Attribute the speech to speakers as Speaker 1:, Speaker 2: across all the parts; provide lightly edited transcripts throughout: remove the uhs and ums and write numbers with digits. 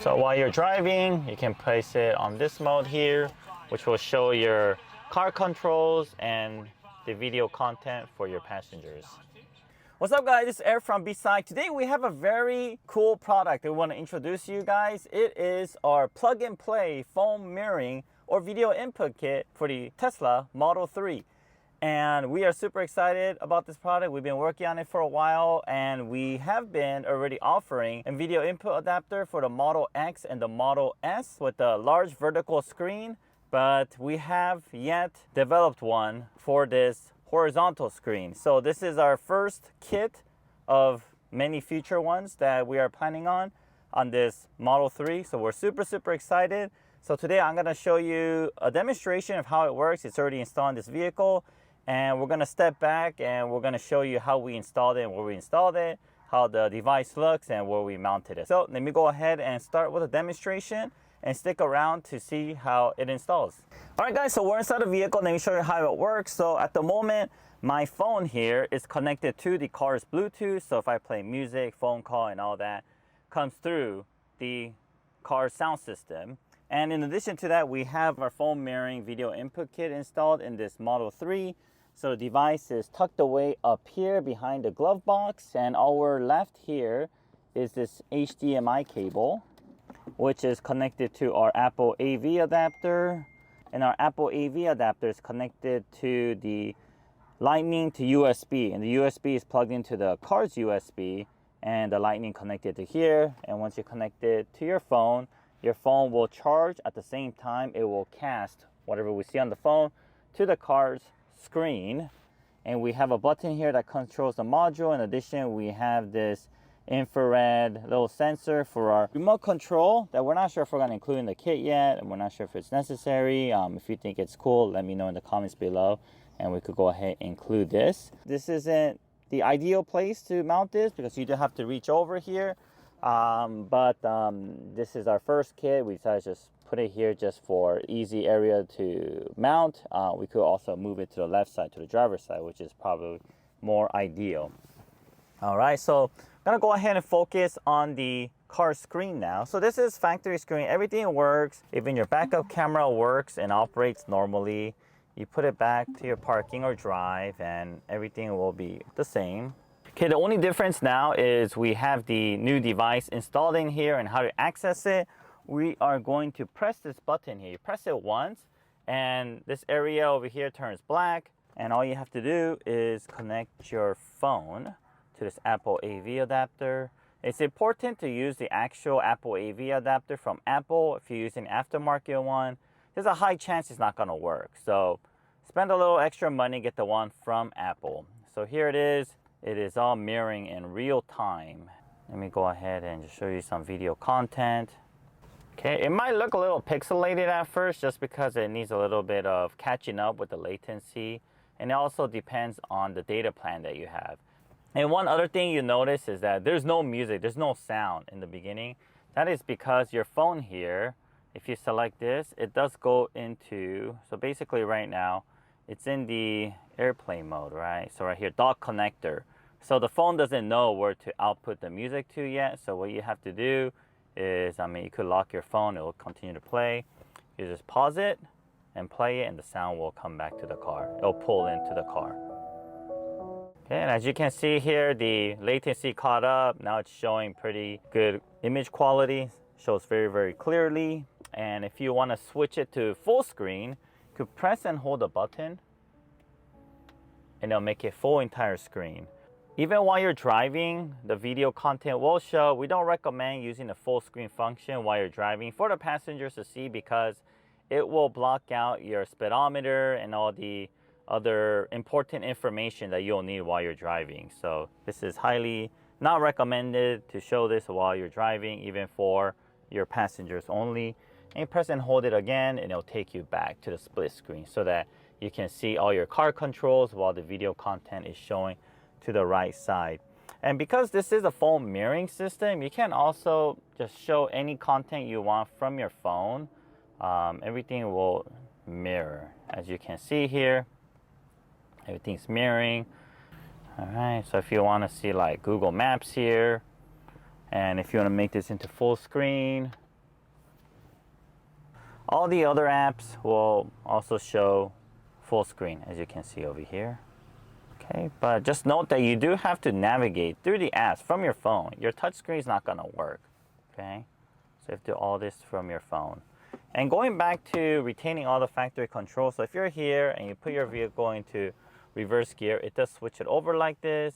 Speaker 1: So while you're driving, you can place it on this mode here, which will show your car controls and the video content for your passengers. What's up guys, this is Eric from B-Side. Today we have a very cool product that we want to introduce you guys. It is our plug and play phone mirroring or video input kit for the Tesla Model 3. And we are super excited about this product. We've been working on it for a while, and we have been already offering a video input adapter for the Model X and the Model S with a large vertical screen, but we have yet developed one for this horizontal screen. So this is our first kit of many future ones that we are planning on this Model 3. So we're super excited. So today I'm gonna show you a demonstration of how it works. It's already installed in this vehicle. And we're gonna step back and we're gonna show you how we installed it and where we installed it, how the device looks and where we mounted it. So let me go ahead and start with a demonstration and stick around to see how it installs. All right guys, so we're inside the vehicle. Let me show you how it works. So at the moment, my phone here is connected to the car's Bluetooth. So if I play music, phone call and all that comes through the car's sound system. And in addition to that, we have our phone mirroring video input kit installed in this Model 3. So the device is tucked away up here behind the glove box, and our left here is this HDMI cable, which is connected to our Apple AV adapter, and our Apple AV adapter is connected to the Lightning to USB, and the USB is plugged into the car's USB, and the Lightning connected to here. And once you connect it to your phone will charge at the same time. It will cast whatever we see on the phone to the car's screen. And we have a button here that controls the module. In addition, we have this infrared little sensor for our remote control that we're not sure if we're going to include in the kit yet, and we're not sure if it's necessary. If you think it's cool, let me know in the comments below and we could go ahead and include this. This isn't the ideal place to mount this because you do have to reach over here. This is our first kit. We decided to just put it here just for easy area to mount. We could also move it to the left side, to the driver's side, which is probably more ideal. All right, so I'm gonna go ahead and focus on the car screen now. So this is factory screen. Everything works. Even your backup camera works and operates normally. You put it back to your parking or drive and everything will be the same. Okay, the only difference now is we have the new device installed in here, and how to access it. We are going to press this button here. You press it once and this area over here turns black, and all you have to do is connect your phone to this Apple AV adapter. It's important to use the actual Apple AV adapter from Apple. If you're using aftermarket one, there's a high chance it's not gonna work. So spend a little extra money, get the one from Apple. So here it is. It is all mirroring in real time. Let me go ahead and just show you some video content. Okay, it might look a little pixelated at first just because it needs a little bit of catching up with the latency. And it also depends on the data plan that you have. And one other thing you notice is that there's no music, there's no sound in the beginning. That is because your phone here, if you select this, it does go into, so basically right now, it's in the airplane mode, right? So right here, dock connector. So the phone doesn't know where to output the music to yet. So what you have to do is, you could lock your phone, it will continue to play. You just pause it and play it, and the sound will come back to the car. It'll pull into the car. Okay, and as you can see here, the latency caught up. Now it's showing pretty good image quality. Shows very clearly. And if you want to switch it to full screen, you could press and hold the button and it'll make it full entire screen. Even while you're driving, the video content will show. We don't recommend using the full screen function while you're driving for the passengers to see, because it will block out your speedometer and all the other important information that you'll need while you're driving. So this is highly not recommended to show this while you're driving, even for your passengers only. And you press and hold it again and it'll take you back to the split screen so that you can see all your car controls while the video content is showing to the right side. And because this is a phone mirroring system, you can also just show any content you want from your phone. Everything will mirror. As you can see here, everything's mirroring. All right, so if you want to see like Google Maps here, And if you want to make this into full screen, all the other apps will also show full screen, as you can see over here. Okay, but just note that you do have to navigate through the apps from your phone. Your touch screen is not gonna work, okay? So you have to do all this from your phone. And going back to retaining all the factory controls, so if you're here and you put your vehicle into reverse gear, it does switch it over like this.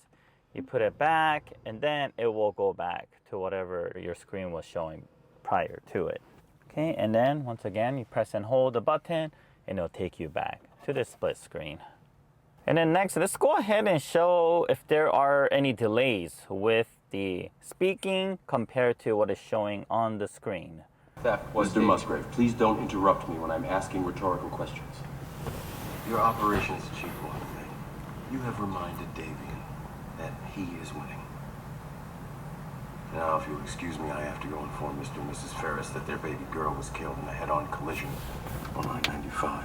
Speaker 1: You put it back, and then it will go back to whatever your screen was showing prior to it. Okay, and then once again, you press and hold the button, and it'll take you back to the split screen. And then next, let's go ahead and show if there are any delays with the speaking compared to what is showing on the screen.
Speaker 2: Mr. Musgrave, please don't interrupt me when I'm asking rhetorical questions. Your operations chief one thing. You have reminded Davian that he is winning. Now, if you'll excuse me, I have to go inform Mr. and Mrs. Ferris that their baby girl was killed in a head-on collision on I-95.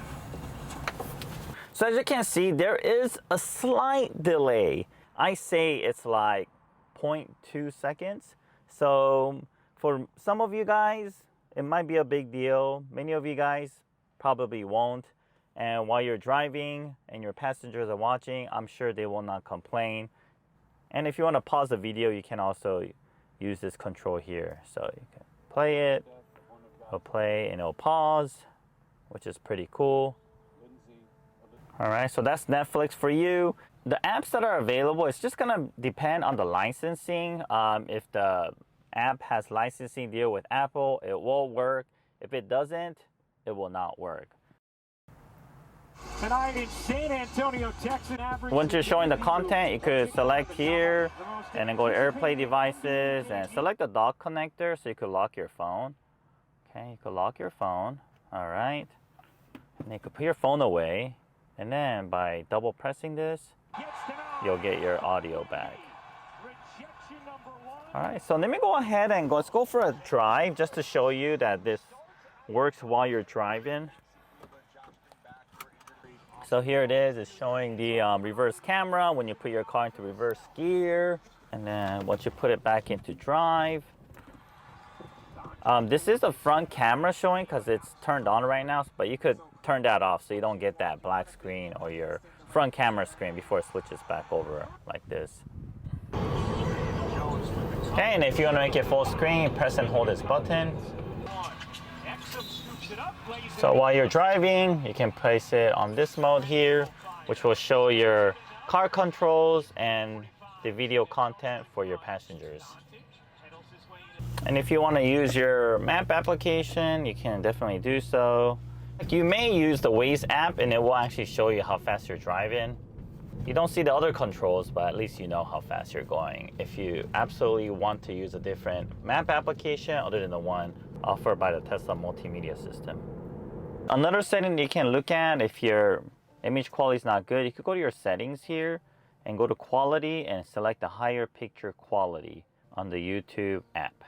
Speaker 1: So as you can see, there is a slight delay. I say it's like 0.2 seconds. So for some of you guys, it might be a big deal. Many of you guys probably won't. And while you're driving and your passengers are watching, I'm sure they will not complain. And if you want to pause the video, you can also use this control here. So you can play it, it'll play and it'll pause, which is pretty cool. All right, so that's Netflix for you. The apps that are available, it's just gonna depend on the licensing. If the app has licensing deal with Apple, it will work. If it doesn't, it will not work.
Speaker 3: Tonight in San Antonio, Texas, average.
Speaker 1: Once you're showing the content, you could select here and then go to AirPlay devices and select the dock connector so you could lock your phone. Okay, you could lock your phone. All right. And you could put your phone away. And then by double pressing this, you'll get your audio back. All right, so let me go ahead and let's go for a drive just to show you that this works while you're driving. So here it is, it's showing the reverse camera when you put your car into reverse gear. And then once you put it back into drive. This is the front camera showing because it's turned on right now, but you could turn that off so you don't get that black screen or your front camera screen before it switches back over like this. Okay, and if you want to make it full screen, press and hold this button. So while you're driving, you can place it on this mode here, which will show your car controls and the video content for your passengers. And if you want to use your map application, you can definitely do so. You may use the Waze app and it will actually show you how fast you're driving. You don't see the other controls, but at least you know how fast you're going. If you absolutely want to use a different map application other than the one offered by the Tesla multimedia system. Another setting that you can look at if your image quality is not good, you could go to your settings here and go to quality and select the higher picture quality on the YouTube app.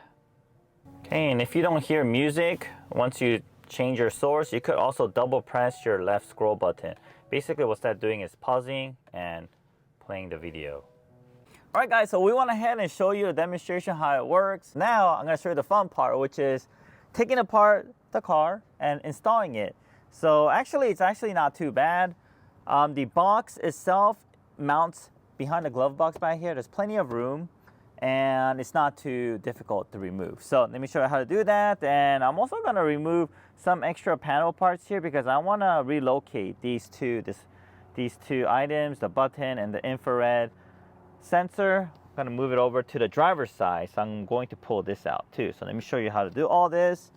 Speaker 1: Okay, and if you don't hear music, once you change your source, you could also double press your left scroll button. Basically what that's doing is pausing and playing the video. All right guys, so we went ahead and show you a demonstration how it works. Now I'm gonna show you the fun part, which is taking apart the car and installing it. So actually, it's actually not too bad. The box itself mounts behind the glove box back here. There's plenty of room and it's not too difficult to remove. So let me show you how to do that. And I'm also gonna remove some extra panel parts here because I wanna relocate these two items, the button and the infrared sensor. I'm gonna move it over to the driver's side. So I'm going to pull this out too. So let me show you how to do all this.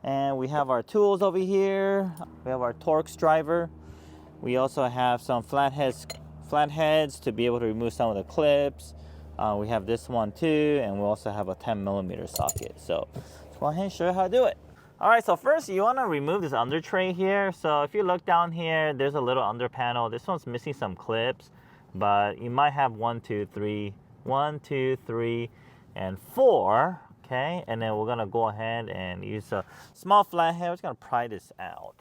Speaker 1: And we have our tools over here. We have our Torx driver. We also have some flatheads to be able to remove some of the clips. We have this one too, and we also have a 10mm socket. So let's go ahead and show you how to do it. All right, so first you want to remove this under tray here. So if you look down here, there's a little under panel. This one's missing some clips, but you might have 1, 2, 3, and 4. Okay, and then we're gonna go ahead and use a small flathead. We're just gonna pry this out.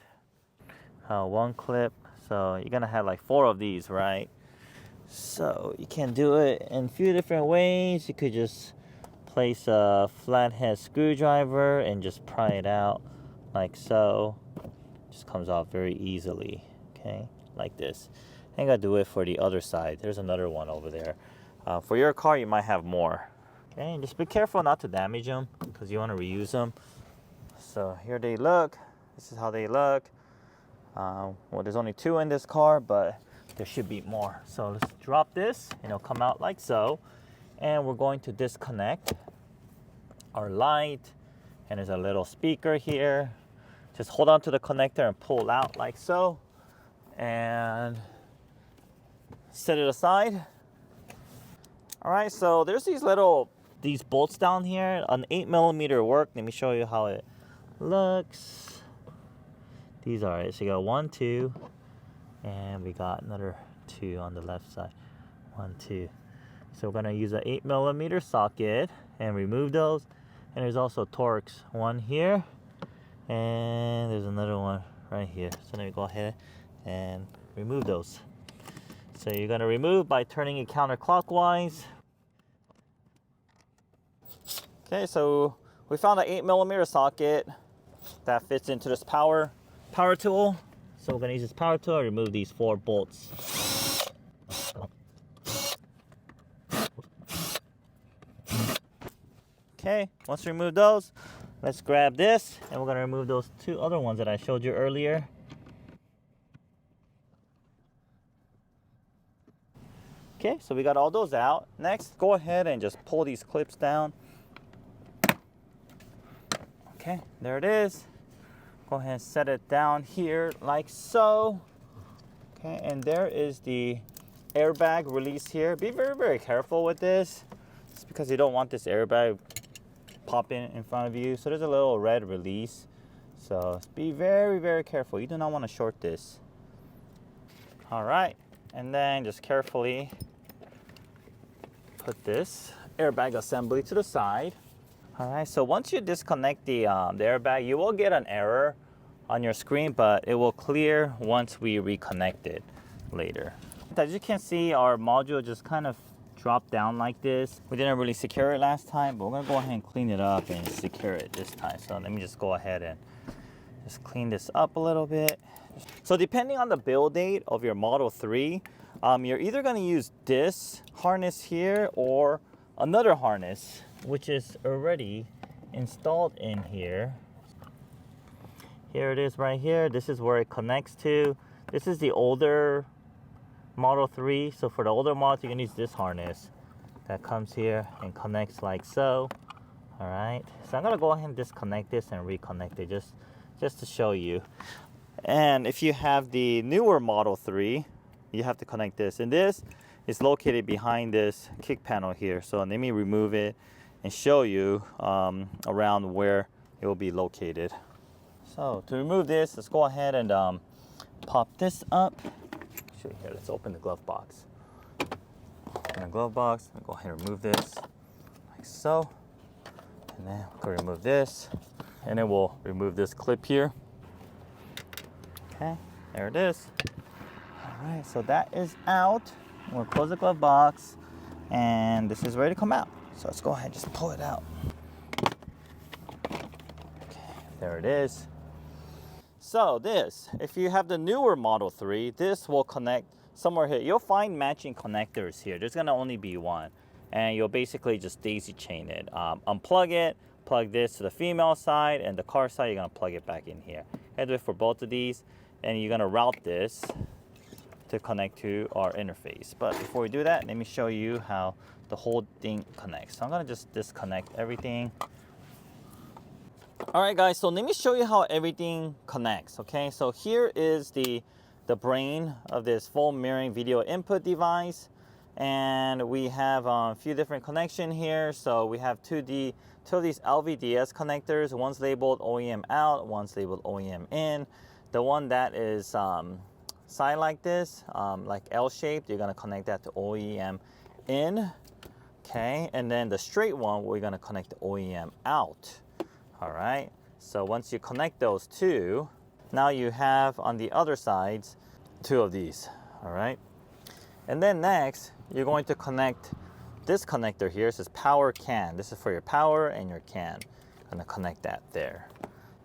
Speaker 1: One clip. So you're gonna have like 4 of these, right? So you can do it in a few different ways. You could just place a flathead screwdriver and just pry it out like so. Just comes off very easily, okay, like this. I think I'll do it for the other side. There's another one over there. For your car, you might have more. Okay, and just be careful not to damage them because you want to reuse them. So here they look. This is how they look. Well, there's only 2 in this car, but there should be more. So let's drop this and it'll come out like so. And we're going to disconnect our light. And there's a little speaker here. Just hold on to the connector and pull out like so. And set it aside. All right, so there's these bolts down here. An 8mm work. Let me show you how it looks. These are it. So you got 1, 2, and we got another 2 on the left side. 1, 2. So we're gonna use an 8mm socket and remove those. And there's also Torx. One here, and there's another one right here. So let me go ahead and remove those. So you're gonna remove by turning it counterclockwise. Okay, so we found an 8mm socket that fits into this power tool. So we're gonna use this power tool and remove these 4 bolts. Okay, once we remove those, let's grab this and we're gonna remove those 2 other ones that I showed you earlier. Okay, so we got all those out. Next, go ahead and just pull these clips down. Okay, there it is. Go ahead and set it down here like so. Okay, and there is the airbag release here. Be very, very careful with this. It's because you don't want this airbag popping in front of you. So there's a little red release. So be very, very careful. You do not want to short this. All right, and then just carefully put this airbag assembly to the side. All right, so once you disconnect the airbag, you will get an error on your screen, but it will clear once we reconnect it later. As you can see, our module just kind of dropped down like this. We didn't really secure it last time, but we're gonna go ahead and clean it up and secure it this time. So let me just go ahead and just clean this up a little bit. So depending on the build date of your Model 3, you're either gonna use this harness here or another harness, which is already installed in here. Here it is right here. This is where it connects to. This is the older Model 3. So for the older models, you can use this harness that comes here and connects like so. All right. So I'm gonna go ahead and disconnect this and reconnect it just to show you. And if you have the newer Model 3, you have to connect this. And this is located behind this kick panel here. So let me remove it and show you around where it will be located. So to remove this, let's go ahead and pop this up. Show you here, let's open the glove box. Open the glove box, I'll go ahead and remove this like so. And then we'll remove this. And then we'll remove this clip here. Okay, there it is. All right, so that is out. We'll close the glove box and this is ready to come out. So let's go ahead and just pull it out. Okay, there it is. So this, if you have the newer Model 3, this will connect somewhere here. You'll find matching connectors here. There's gonna only be one. And you'll basically just daisy chain it. Unplug it, plug this to the female side, and the car side, you're gonna plug it back in here. I do it for both of these, and you're gonna route this to connect to our interface. But before we do that, let me show you how the whole thing connects. So I'm gonna just disconnect everything. All right, guys, so let me show you how everything connects, okay? So here is the brain of this full mirroring video input device. And we have a few different connections here. So we have two of these LVDS connectors. One's labeled OEM out, one's labeled OEM in. The one that is side like this, like L-shaped, you're gonna connect that to OEM in, okay? And then the straight one, we're gonna connect to OEM out, all right? So once you connect those two, now you have on the other sides, two of these, all right? And then next, you're going to connect this connector here says power CAN. This is for your power and your CAN. I'm gonna connect that there.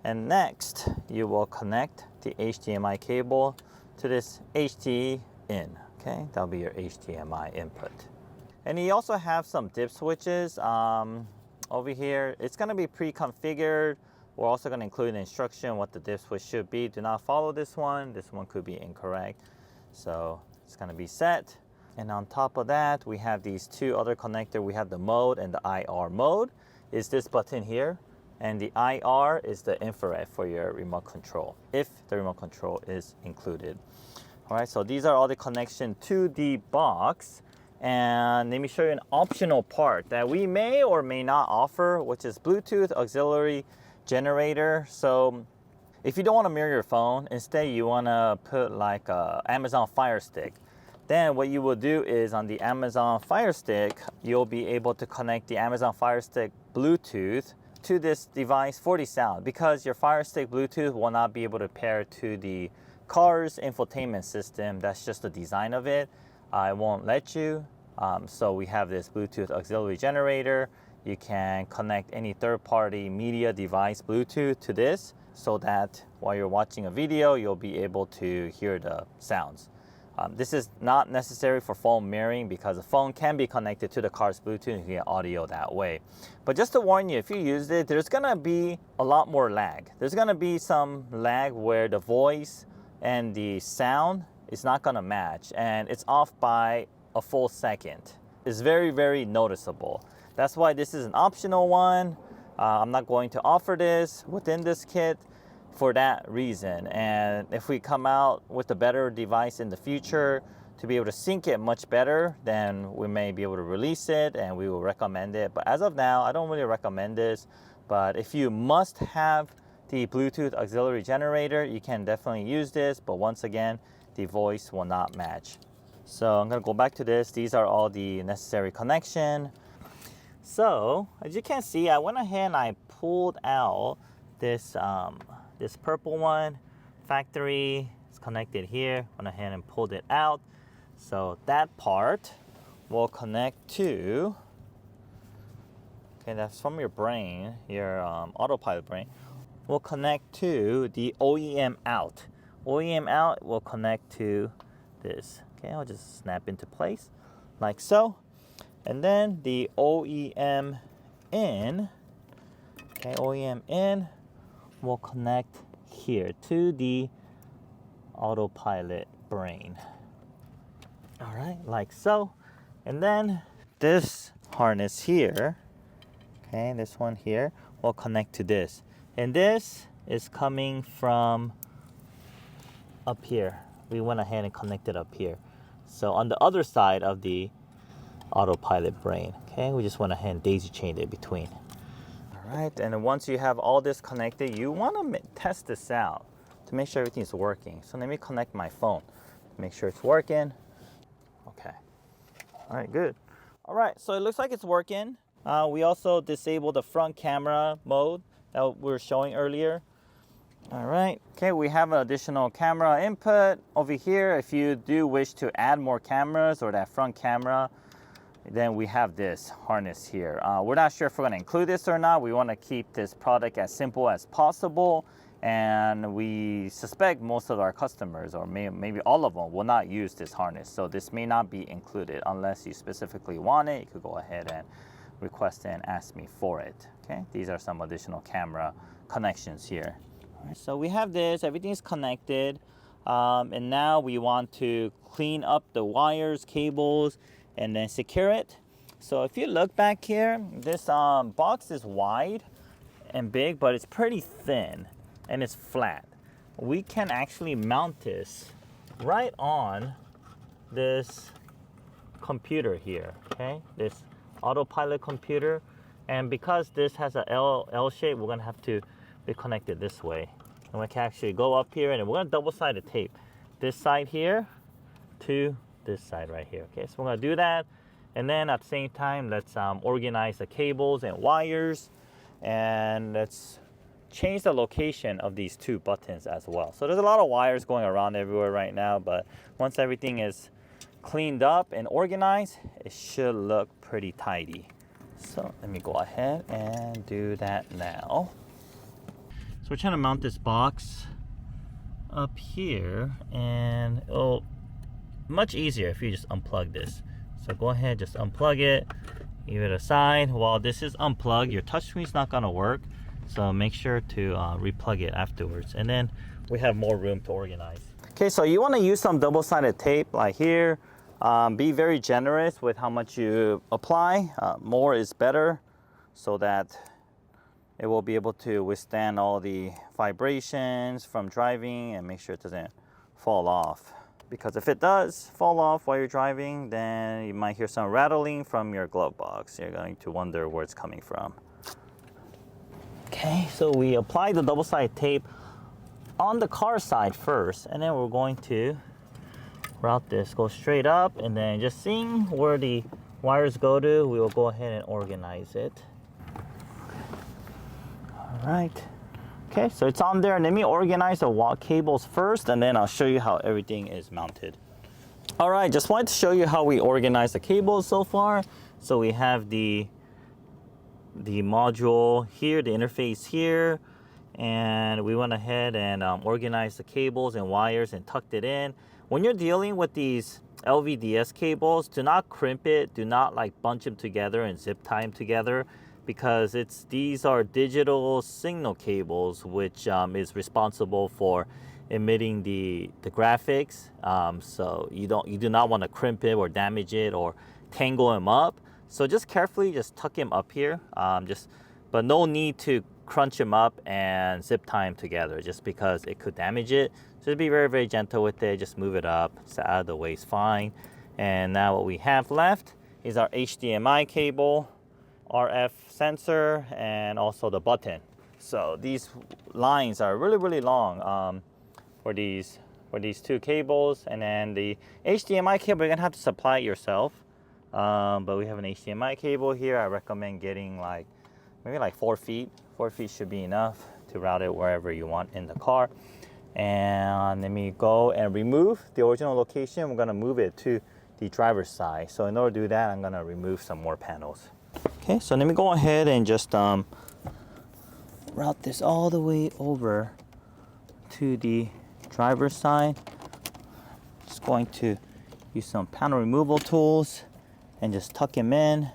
Speaker 1: And next, you will connect the HDMI cable to this HT in. Okay, that'll be your HDMI input. And you also have some dip switches over here. It's gonna be pre-configured. We're also gonna include an instruction what the dip switch should be. Do not follow this one. This one could be incorrect. So it's gonna be set. And on top of that, we have these two other connectors. We have the mode and the IR. Mode is this button here. And the IR is the infrared for your remote control, if the remote control is included. All right, so these are all the connection to the box. And let me show you an optional part that we may or may not offer, which is Bluetooth auxiliary generator. So if you don't want to mirror your phone, instead you want to put like a Amazon Fire Stick. Then what you will do is on the Amazon Fire Stick, you'll be able to connect the Amazon Fire Stick Bluetooth to this device for the sound, because your Fire Stick Bluetooth will not be able to pair to the car's infotainment system. That's just the design of it. It won't let you. So we have this Bluetooth auxiliary generator. You can connect any third-party media device Bluetooth to this, so that while you're watching a video, you'll be able to hear the sounds. This is not necessary for phone mirroring, because the phone can be connected to the car's Bluetooth and you can get audio that way. But just to warn you, if you use it, there's gonna be a lot more lag. There's gonna be some lag where the voice and the sound is not gonna match, and it's off by a full second. It's very, very noticeable. That's why this is an optional one. I'm not going to offer this within this kit for that reason. And if we come out with a better device in the future to be able to sync it much better, then we may be able to release it and we will recommend it. But as of now, I don't really recommend this. But if you must have the Bluetooth auxiliary generator, you can definitely use this. But once again, the voice will not match. So I'm gonna go back to this. These are all the necessary connection. So as you can see, I went ahead and I pulled out this this purple one, factory. It's connected here. Went ahead and pulled it out. So that part will connect to, okay, that's from your brain, your autopilot brain, will connect to the OEM out. OEM out will connect to this. Okay, I'll just snap into place like so. And then the OEM in, okay, OEM in will connect here to the autopilot brain. All right, like so. And then this harness here, okay, this one here will connect to this. And this is coming from up here. We went ahead and connected up here. So on the other side of the autopilot brain, okay, we just went ahead and daisy chained it between. All right, and then once you have all this connected, you want to test this out to make sure everything's working. So let me connect my phone, make sure it's working. Okay, all right, good. All right, so it looks like it's working. We also disabled the front camera mode that we were showing earlier. All right, okay, we have an additional camera input over here. If you do wish to add more cameras or that front camera, then we have this harness here. We're not sure if we're going to include this or not. We want to keep this product as simple as possible, and we suspect most of our customers, or maybe all of them, will not use this harness. So this may not be included unless you specifically want it. You could go ahead and request it and ask me for it. Okay, these are some additional camera connections here. All right, so we have this, everything's connected, and now we want to clean up the wires, cables, and then secure it. So if you look back here, this box is wide and big, but it's pretty thin and it's flat. We can actually mount this right on this computer here, okay? This autopilot computer. And because this has a L shape, we're gonna have to be connected this way. And we can actually go up here, and we're gonna double-sided tape this side here to this side right here. Okay, so we're gonna do that, and then at the same time, let's organize the cables and wires, and let's change the location of these two buttons as well. So there's a lot of wires going around everywhere right now, but once everything is cleaned up and organized, it should look pretty tidy. So let me go ahead and do that now. So we're trying to mount this box up here, and it'll much easier if you just unplug this. So go ahead, just unplug it, leave it aside. While this is unplugged, your touchscreen's not gonna work, so make sure to replug it afterwards, and then we have more room to organize. Okay, so you want to use some double-sided tape like here. Be very generous with how much you apply. More is better, so that it will be able to withstand all the vibrations from driving, and make sure it doesn't fall off. Because if it does fall off while you're driving, then you might hear some rattling from your glove box. You're going to wonder where it's coming from. Okay, so we apply the double-sided tape on the car side first, and then we're going to route this, go straight up, and then just seeing where the wires go to, we will go ahead and organize it. All right. Okay, so it's on there. Let me organize the cables first, and then I'll show you how everything is mounted. All right, just wanted to show you how we organize the cables so far. So we have the module here, the interface here, and we went ahead and organized the cables and wires and tucked it in. When you're dealing with these LVDS cables, do not crimp it, do not like bunch them together and zip tie them together, because these are digital signal cables, which is responsible for emitting the graphics. So you do not want to crimp it or damage it or tangle them up. So just carefully just tuck him up here, but no need to crunch them up and zip tie them together, just because it could damage it. So just be very, very gentle with it. Just move it up, it's out of the way is fine. And now what we have left is our HDMI cable, RF sensor, and also the button. So these lines are really, really long for these two cables. And then the HDMI cable, you're gonna have to supply it yourself. But we have an HDMI cable here. I recommend getting maybe 4 feet. 4 feet should be enough to route it wherever you want in the car. And let me go and remove the original location. We're gonna move it to the driver's side. So in order to do that, I'm gonna remove some more panels. Okay, so let me go ahead and just route this all the way over to the driver's side. Just going to use some panel removal tools and just tuck him in.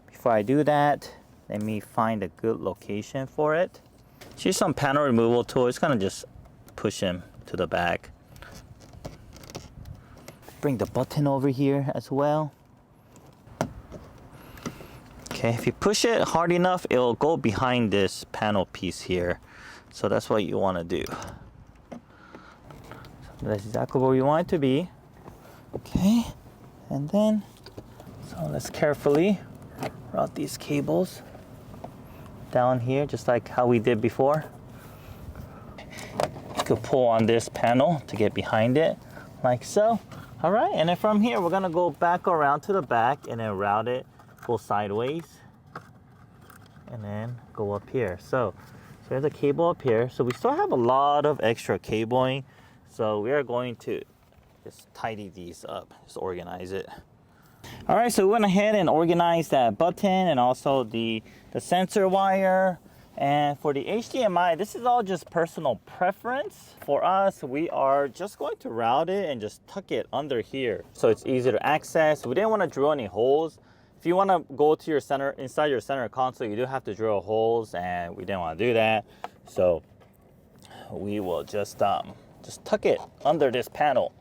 Speaker 1: Before I do that, let me find a good location for it. Use some panel removal tool. It's gonna just push him to the back. Bring the button over here as well. Okay, if you push it hard enough, it'll go behind this panel piece here. So that's what you want to do. So that's exactly where you want it to be. Okay, and then, so let's carefully route these cables down here, just like how we did before. You could pull on this panel to get behind it, like so. All right, and then from here, we're gonna go back around to the back and then route it, go sideways, and then go up here. So there's a cable up here. So we still have a lot of extra cabling. So we are going to just tidy these up, just organize it. All right, so we went ahead and organized that button and also the sensor wire. And for the HDMI, this is all just personal preference. For us, we are just going to route it and just tuck it under here so it's easy to access. We didn't want to drill any holes. If you want to go to your center, inside your center console, you do have to drill holes, and we didn't want to do that. So we will just tuck it under this panel,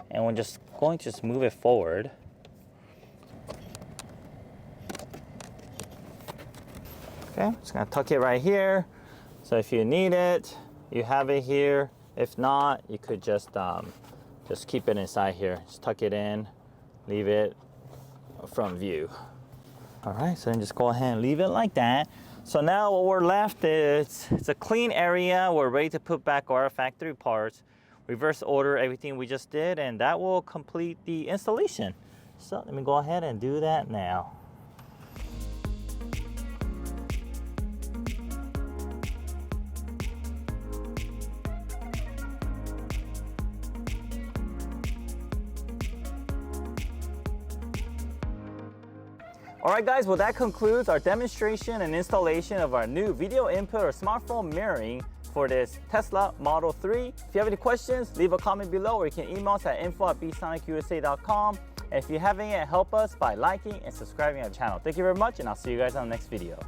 Speaker 1: and we're just going to move it forward. Okay, just gonna tuck it right here. So if you need it, you have it here. If not, you could just keep it inside here. Just tuck it in, leave it from view. All right, so then just go ahead and leave it like that. So now what we're left is, it's a clean area. We're ready to put back our factory parts, reverse order everything we just did, and that will complete the installation. So let me go ahead and do that now. Alright guys, well that concludes our demonstration and installation of our new video input or smartphone mirroring for this Tesla Model 3. If you have any questions, leave a comment below, or you can email us at info@bsonicusa.com. And if you haven't yet, help us by liking and subscribing our channel. Thank you very much, and I'll see you guys on the next video.